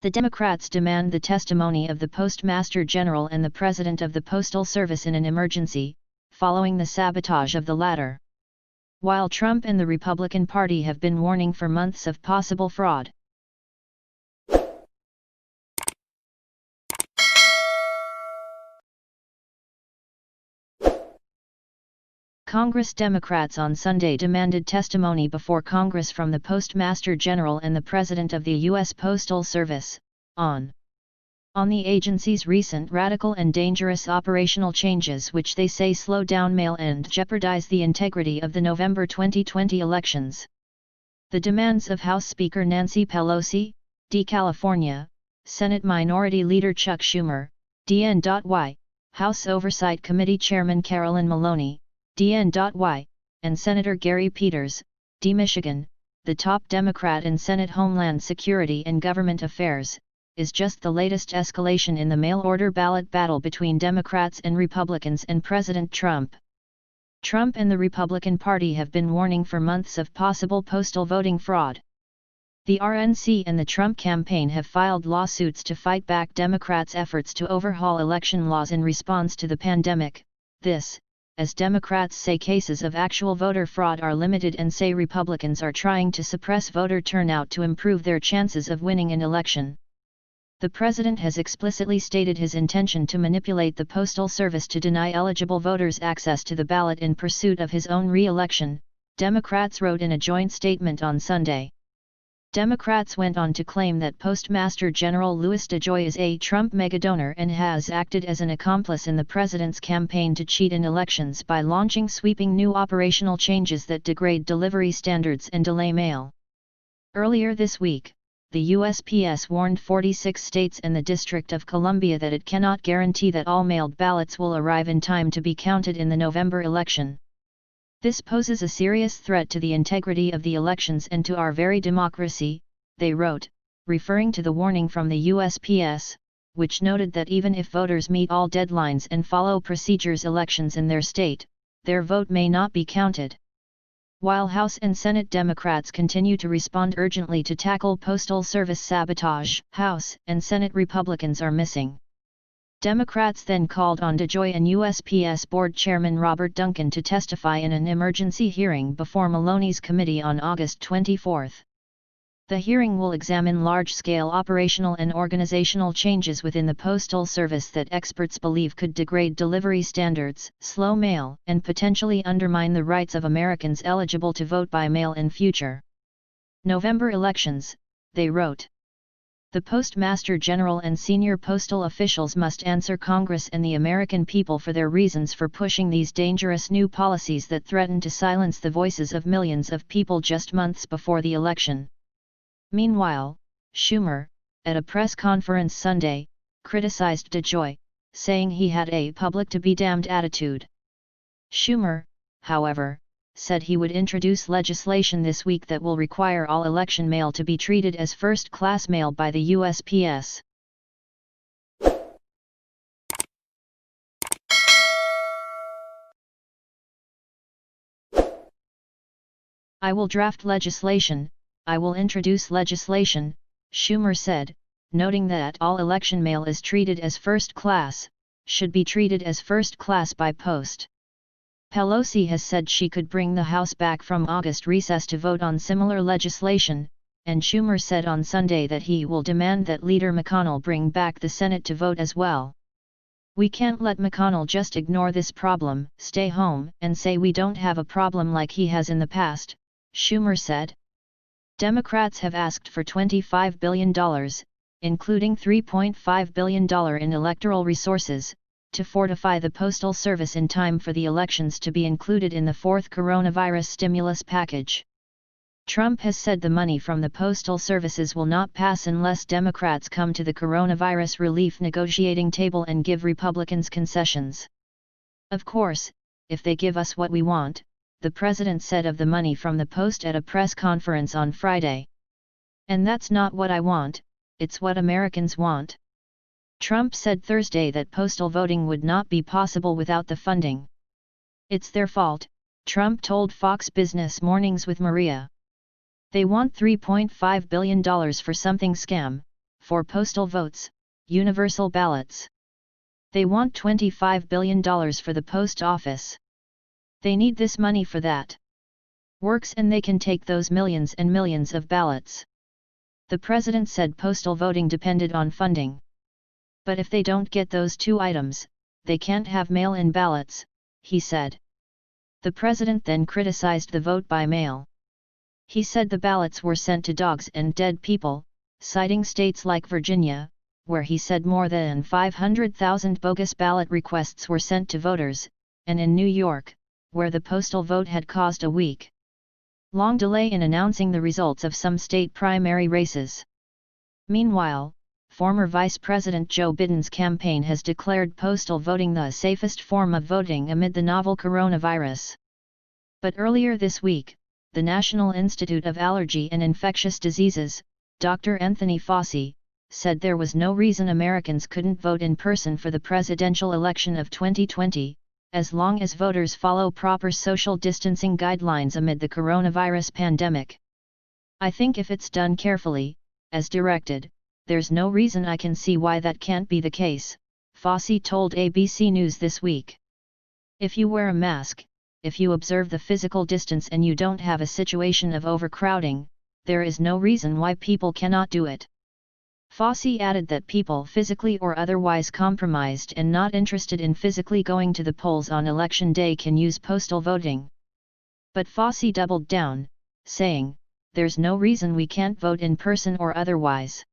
The Democrats demand the testimony of the Postmaster General and the President of the Postal Service in an emergency, following the sabotage of the latter. While Trump and the Republican Party have been warning for months of possible fraud. Congress Democrats on Sunday demanded testimony before Congress from the Postmaster General and the President of the U.S. Postal Service, on the agency's recent radical and dangerous operational changes which they say slow down mail and jeopardize the integrity of the November 2020 elections. The demands of House Speaker Nancy Pelosi, D. California, Senate Minority Leader Chuck Schumer, DNY, House Oversight Committee Chairman Carolyn Maloney, DNY, and Senator Gary Peters, D. Michigan, the top Democrat in Senate Homeland Security and Government Affairs, is just the latest escalation in the mail-order ballot battle between Democrats and Republicans and President Trump. Trump and the Republican Party have been warning for months of possible postal voting fraud. The RNC and the Trump campaign have filed lawsuits to fight back Democrats' efforts to overhaul election laws in response to the pandemic. This, as Democrats say cases of actual voter fraud are limited and say Republicans are trying to suppress voter turnout to improve their chances of winning an election. The president has explicitly stated his intention to manipulate the Postal Service to deny eligible voters access to the ballot in pursuit of his own re-election, Democrats wrote in a joint statement on Sunday. Democrats went on to claim that Postmaster General DeJoy is a Trump megadonor and has acted as an accomplice in the president's campaign to cheat in elections by launching sweeping new operational changes that degrade delivery standards and delay mail. Earlier this week, the USPS warned 46 states and the District of Columbia that it cannot guarantee that all mailed ballots will arrive in time to be counted in the November election. This poses a serious threat to the integrity of the elections and to our very democracy, they wrote, referring to the warning from the USPS, which noted that even if voters meet all deadlines and follow procedures elections in their state, their vote may not be counted. While House and Senate Democrats continue to respond urgently to tackle Postal Service sabotage, House and Senate Republicans are missing. Democrats then called on DeJoy and USPS Board Chairman Robert Duncan to testify in an emergency hearing before Maloney's committee on August 24. The hearing will examine large-scale operational and organizational changes within the Postal Service that experts believe could degrade delivery standards, slow mail, and potentially undermine the rights of Americans eligible to vote by mail in future November elections, they wrote. The Postmaster General and senior postal officials must answer Congress and the American people for their reasons for pushing these dangerous new policies that threaten to silence the voices of millions of people just months before the election. Meanwhile, Schumer, at a press conference Sunday, criticized DeJoy, saying he had a public-to-be-damned attitude. Schumer, however, said he would introduce legislation this week that will require all election mail to be treated as first-class mail by the USPS. I will draft legislation, I will introduce legislation, Schumer said, noting that all election mail is treated as first class, should be treated as first class by post. Pelosi has said she could bring the House back from August recess to vote on similar legislation, and Schumer said on Sunday that he will demand that Leader McConnell bring back the Senate to vote as well. We can't let McConnell just ignore this problem, stay home, and say we don't have a problem like he has in the past, Schumer said. Democrats have asked for $25 billion, including $3.5 billion in electoral resources, to fortify the Postal Service in time for the elections to be included in the fourth coronavirus stimulus package. Trump has said the money from the postal services will not pass unless Democrats come to the coronavirus relief negotiating table and give Republicans concessions. Of course, if they give us what we want, the president said of the money from the Post at a press conference on Friday. And that's not what I want, it's what Americans want. Trump said Thursday that postal voting would not be possible without the funding. It's their fault, Trump told Fox Business Mornings with Maria. They want $3.5 billion for something scam, for postal votes, universal ballots. They want $25 billion for the post office. They need this money for that. Works, and they can take those millions and millions of ballots. The president said postal voting depended on funding. But if they don't get those two items, they can't have mail-in ballots, he said. The president then criticized the vote by mail. He said the ballots were sent to dogs and dead people, citing states like Virginia, where he said more than 500,000 bogus ballot requests were sent to voters, and in New York, where the postal vote had caused a week-long delay in announcing the results of some state primary races. Meanwhile, former Vice President Joe Biden's campaign has declared postal voting the safest form of voting amid the novel coronavirus. But earlier this week, the National Institute of Allergy and Infectious Diseases, Dr. Anthony Fauci, said there was no reason Americans couldn't vote in person for the presidential election of 2020, as long as voters follow proper social distancing guidelines amid the coronavirus pandemic. I think if it's done carefully, as directed, there's no reason I can see why that can't be the case, Fauci told ABC News this week. If you wear a mask, if you observe the physical distance and you don't have a situation of overcrowding, there is no reason why people cannot do it. Fauci added that people physically or otherwise compromised and not interested in physically going to the polls on election day can use postal voting. But Fauci doubled down, saying, "There's no reason we can't vote in person or otherwise."